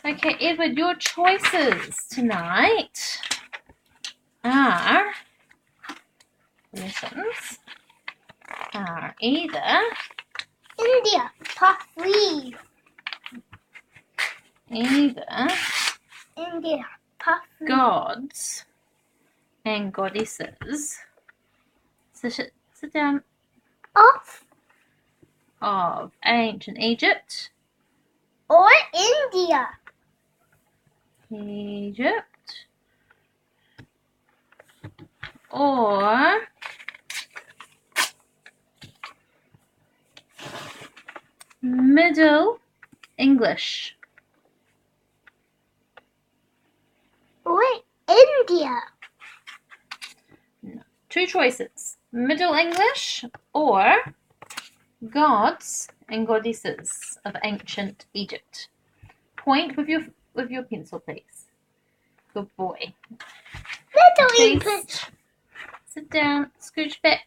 Okay, Edward, your choices tonight are lessons are either India, part 3. India, part 3. gods and goddesses. Sit down. Of ancient Egypt. Or India. Egypt. Or Middle English. Or India. No. Two choices. Middle English or gods and goddesses of ancient Egypt. Point with your pencil, please. Good boy. Middle Please English. sit down, scooch back.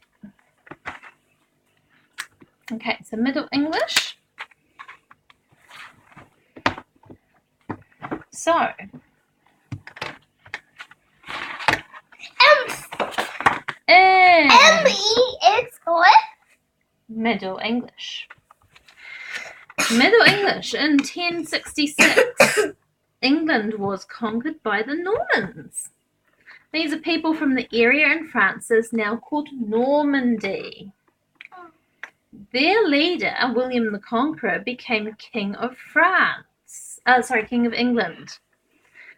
Okay, so Middle English. So, M-E-X what? Middle English. Middle English in 1066. England was conquered by the Normans. These are people from the area in France is now called Normandy. Their leader, William the Conqueror, became King of King of England.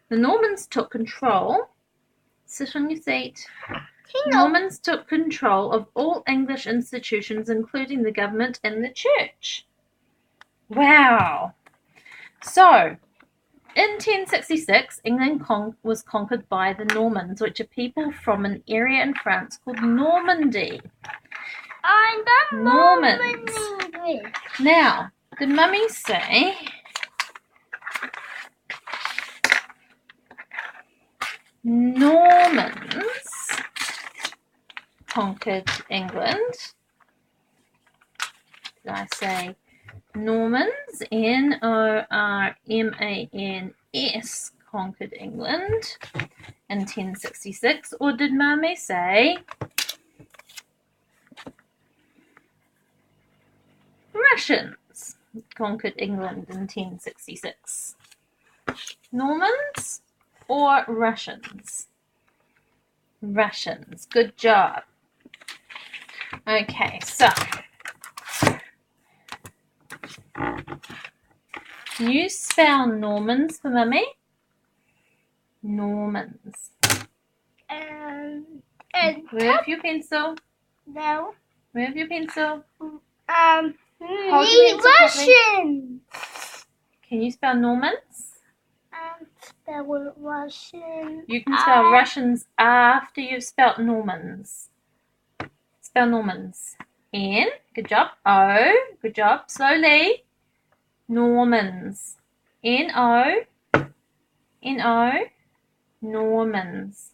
The Normans took control. Sit on your seat. Normans took control of all English institutions, including the government and the church. Wow. So, in 1066, England was conquered by the Normans, which are people from an area in France called Normandy. I'm the Normans. English. Now, did Mummy say Normans conquered England? Did I say Normans, Normans, conquered England in 1066? Or did Mummy say Russians conquered England in 1066? Normans or Russians? Russians. Good job. Okay, so can you spell Normans for Mummy? Normans. Move your pencil. No. Move your pencil. Russian. Can you spell Normans? Spell Russian. You can spell Russians after you've spelled Normans. Spell Normans. N. Good job. O. Good job. Slowly. Normans. N-O. N-O. Normans.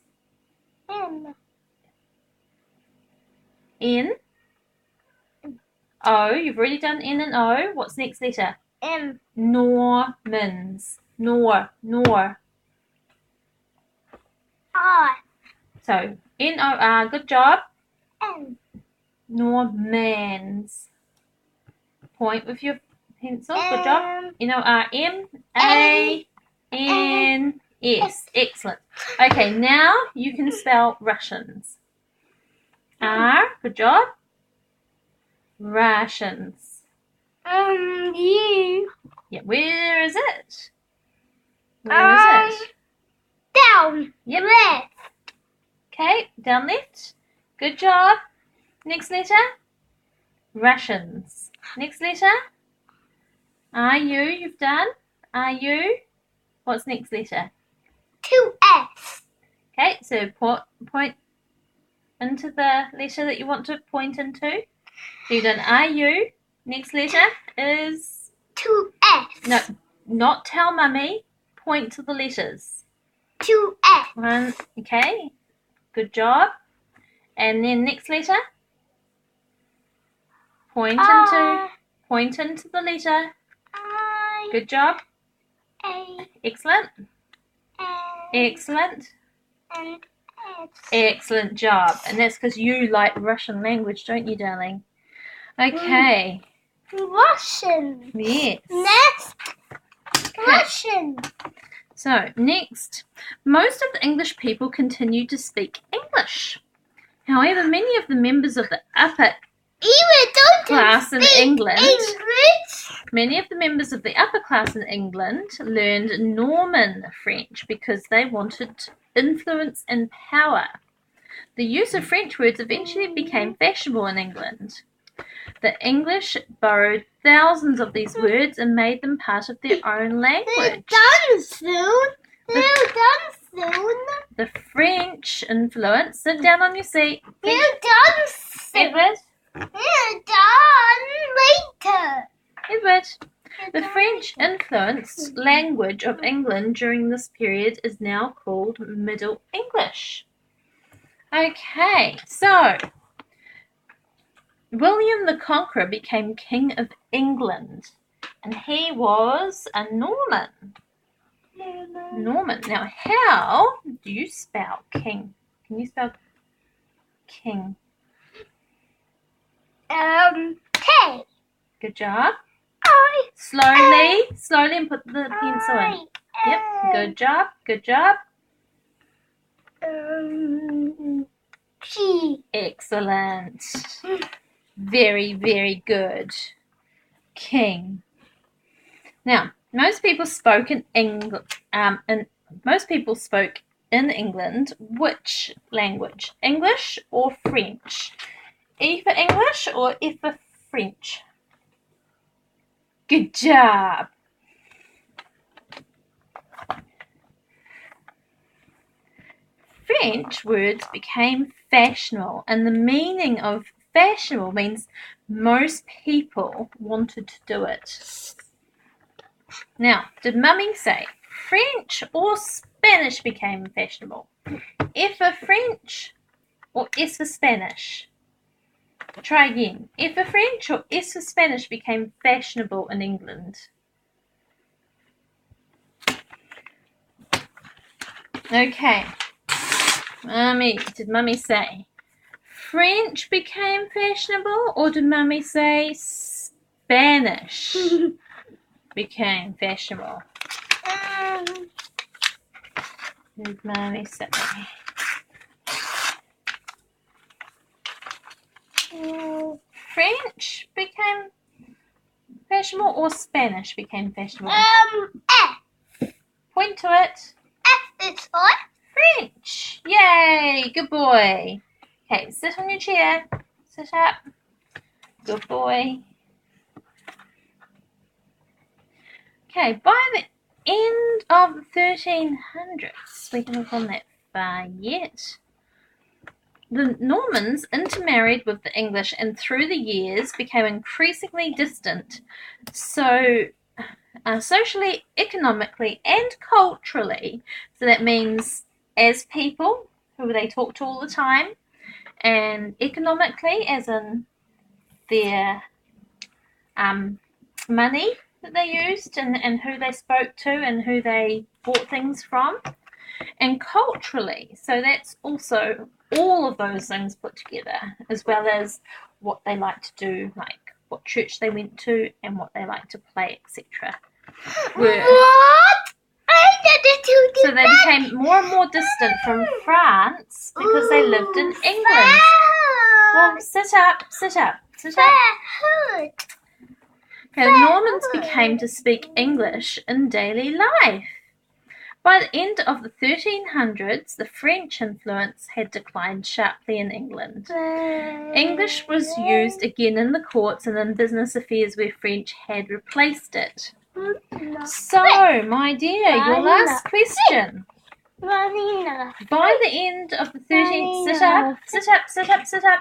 M. N. O. You've already done N and O. What's next letter? M. Normans. Nor. R. So, N-O-R. Good job. N. Normans. Point with your pencil. Good job. N-O-R-M-A-N-S. Excellent. Okay, now you can spell Russians. R. Good job. Rations. U. Yeah, where is it? Where is it? Down. Yep. Left. Okay, down left. Good job. Next letter. Russians. Next letter. R-U, you've done. R-U. What's next letter? 2S. Okay, so point into the letter that you want to point into. So you've done R-U. Next letter is 2S. no, not tell Mummy. Point to the letters. 2S. One, okay. Good job. And then next letter. Point into the letter. I. Good job. A, Excellent. N, Excellent. and S. Excellent job. And that's because you like Russian language, don't you, darling? Okay. Russian. Yes. Next, Okay. Russian. So, next. Most of the English people continue to speak English. However, many of the members of the upper Even don't class in speak England, English. many of the members of the upper class in England learned Norman French because they wanted influence and power. The use of French words eventually became fashionable in England. The English borrowed thousands of these words and made them part of their own They're language. done soon. They're done soon. The French influence, sit down on your seat. They're done soon. Edward, They're done later. Edward. The French influenced language of England during this period is now called Middle English. Okay, so William the Conqueror became King of England, and he was a Norman. Norman. Now, how do you spell king? Can you spell king? K. Good job. I. Slowly, and put the pencil in. Yep, good job, good job. G. Excellent. Very, very good. King. Now, most people spoke in England which language? English or French? E for English or F for French? Good job. French words became fashionable, and the meaning of fashionable means most people wanted to do it. Now, did Mummy say French or Spanish became fashionable? F for French or S for Spanish? Try again. F for French or S for Spanish became fashionable in England? Okay. Did Mummy say French became fashionable, or did Mummy say Spanish became fashionable? Did Mummy say French became fashionable or Spanish became fashionable? F. Point to it. F is what? French. Yay, good boy. Okay, sit on your chair. Sit up. Good boy. Okay, by the end of the 1300s, we haven't gone that far yet, the Normans intermarried with the English and through the years became increasingly distant. So, socially, economically, and culturally. So that means as people who they talk to all the time, and economically as in their money that they used and who they spoke to and who they bought things from, and culturally, so that's also all of those things put together, as well as what they like to do, like what church they went to and what they like to play, etc. What? I didn't do So they became more and more distant from France because they lived in England. Well, sit up, sit up, sit up. Hurt. Okay, the Normans became to speak English in daily life. By the end of the 1300s, the French influence had declined sharply in England. English was used again in the courts and in business affairs where French had replaced it. So, my dear, your last question. Marina. By the end of the 13th, sit up, sit up, sit up, sit up,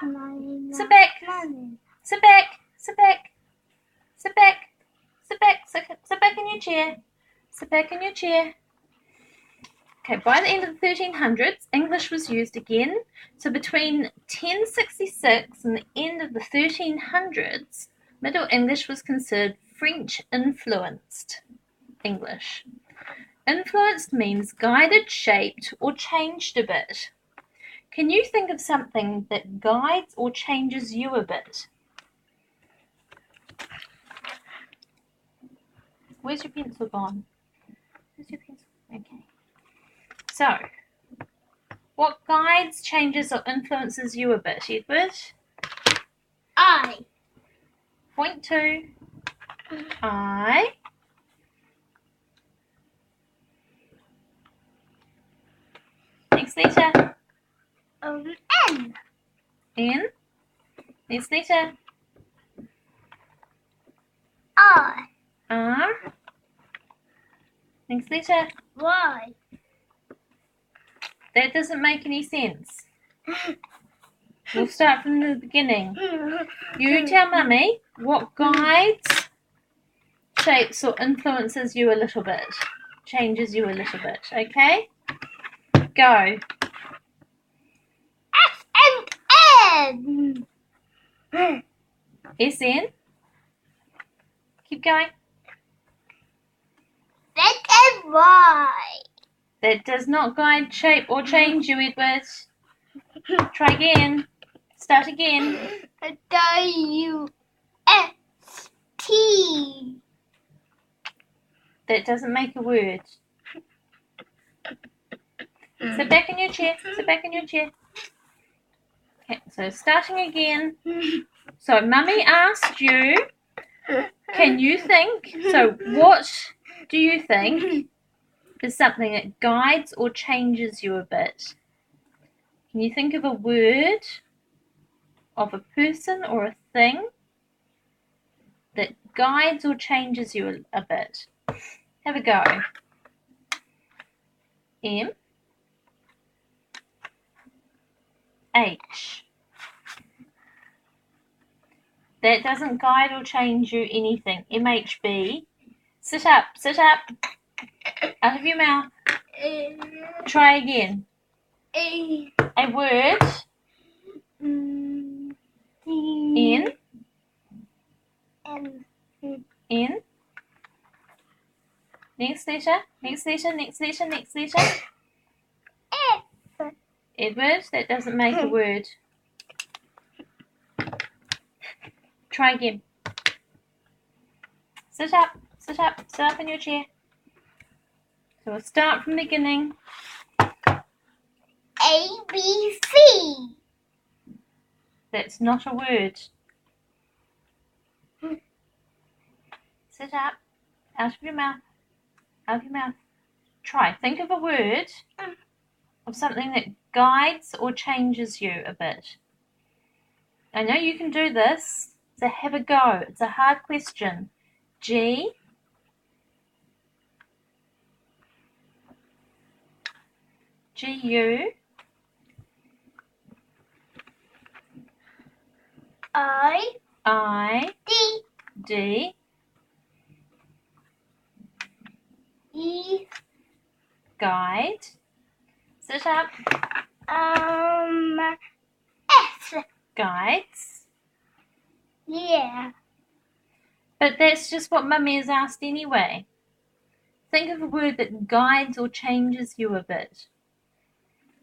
sit back, sit back, sit back, sit back, sit back, sit back in your chair, sit back in your chair. Okay, by the end of the 1300s, English was used again. So between 1066 and the end of the 1300s, Middle English was considered French-influenced English. Influenced means guided, shaped, or changed a bit. Can you think of something that guides or changes you a bit? Where's your pencil gone? Where's your pencil? Okay. So, what guides, changes, or influences you a bit, Edward? I. Point 2. I. Next letter. N. N. Next letter. R. R. Next letter. Y. That doesn't make any sense. We'll start from the beginning. You tell Mummy what guides, shapes, or influences you a little bit. Changes you a little bit, okay? Go. S and N. SN. Keep going. Z and Y. That does not guide, shape, or change you, Edward. Try again. Start again. W S T. That doesn't make a word. Sit back in your chair. Sit back in your chair. Okay, so starting again. So Mummy asked you, can you think? So what do you think is something that guides or changes you a bit? Can you think of a word, of a person or a thing that guides or changes you a bit? Have a go. M. H. That doesn't guide or change you anything. MHB. Sit up, sit up. Out of your mouth. Try again. A. A word. N. N. N. N. Next letter. Next letter. Next letter. Next letter. F. Edward. That doesn't make a word. Try again. Sit up. Sit up. Sit up in your chair. So we'll start from the beginning. A B C. That's not a word. Sit up. Out of your mouth. Out of your mouth. Try. Think of a word of something that guides or changes you a bit. I know you can do this, so have a go. It's a hard question. G. G-U. I. I. D. D. E. Guide. Sit up. F. Guides. Yeah. But that's just what Mummy has asked anyway. Think of a word that guides or changes you a bit.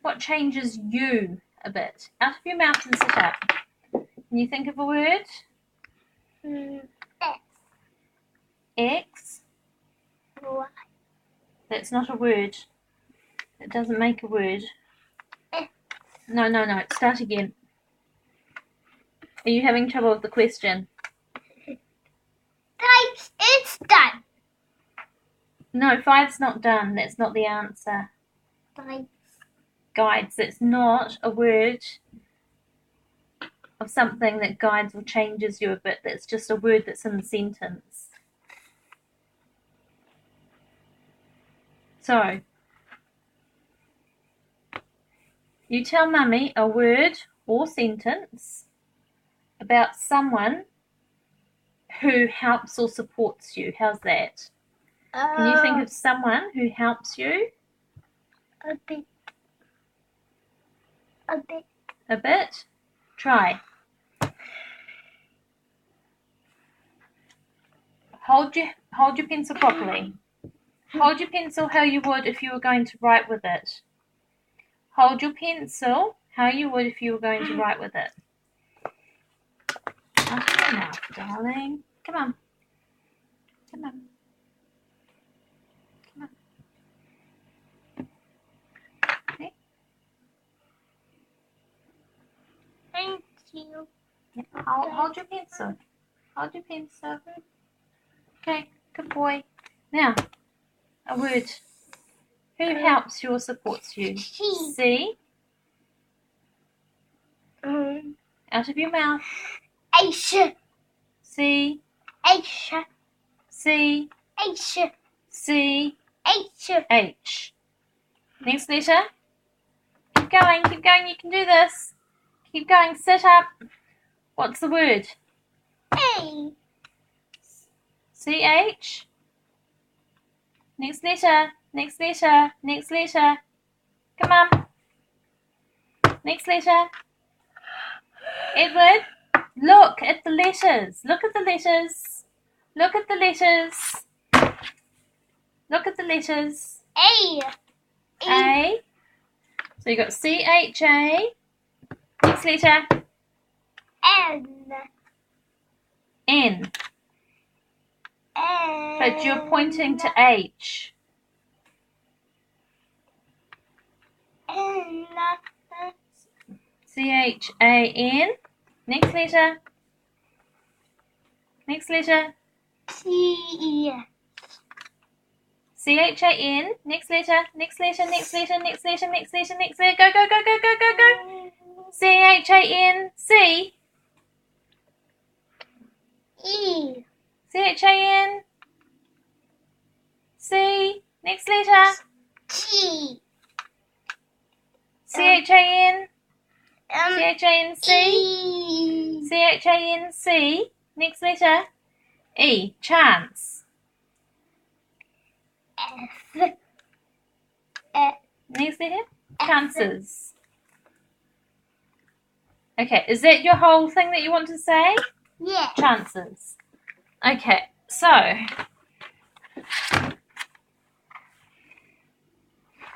What changes you a bit? Out of your mouth and sit up. Can you think of a word? X. X. Y. That's not a word. It doesn't make a word. No. Start again. Are you having trouble with the question? It's done. No, 5's not done. That's not the answer. Guides. That's not a word of something that guides or changes you a bit. That's just a word that's in the sentence. So, you tell Mummy a word or sentence about someone who helps or supports you. How's that? Can you think of someone who helps you? A bit. A bit. A bit? Try. Hold your pencil properly. Hold your pencil how you would if you were going to write with it. Hold your pencil how you would if you were going to write with it. Not enough, darling. Come on. Come on. Come on. Okay. Thank you. Yep. Hold your pencil. Hold your pencil. Okay, good boy. Now, a word. Who helps you or supports you? C. Out of your mouth. Aisha. C. Aisha. C. Aisha. C. Aisha. H. Next letter. Keep going, keep going. You can do this. Keep going. Sit up. What's the word? A. C-H. Next letter. Next letter. Next letter. Come on. Next letter. Edward, look at the letters. Look at the letters. Look at the letters. Look at the letters. A. A. So you got C-H-A. Next letter. N. N. N. But you're pointing to H. N. C-H-A-N. Next letter. Next letter. T. C-H-A-N. Next letter. Next letter. Next letter. Next letter. Next letter. Next letter. Go, go, go, go, go, go, go. C-H-A-N. C. E. C-H-A-N. C. Next letter. T. C-H-A-N. C-H-A-N-C. E. C-H-A-N-C. Next letter. E. Chance. F. Next letter. Chances. Okay, is that your whole thing that you want to say? Yeah. Chances. Okay, so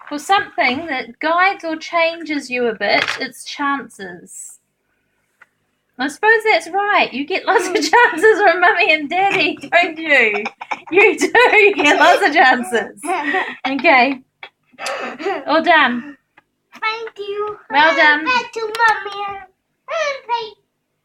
for something that guides or changes you a bit, it's chances. I suppose that's right. You get lots of chances from Mummy and Daddy, don't you? You do. You get lots of chances. Okay. All done. Thank you. Well done. Thank you, Mommy. Thank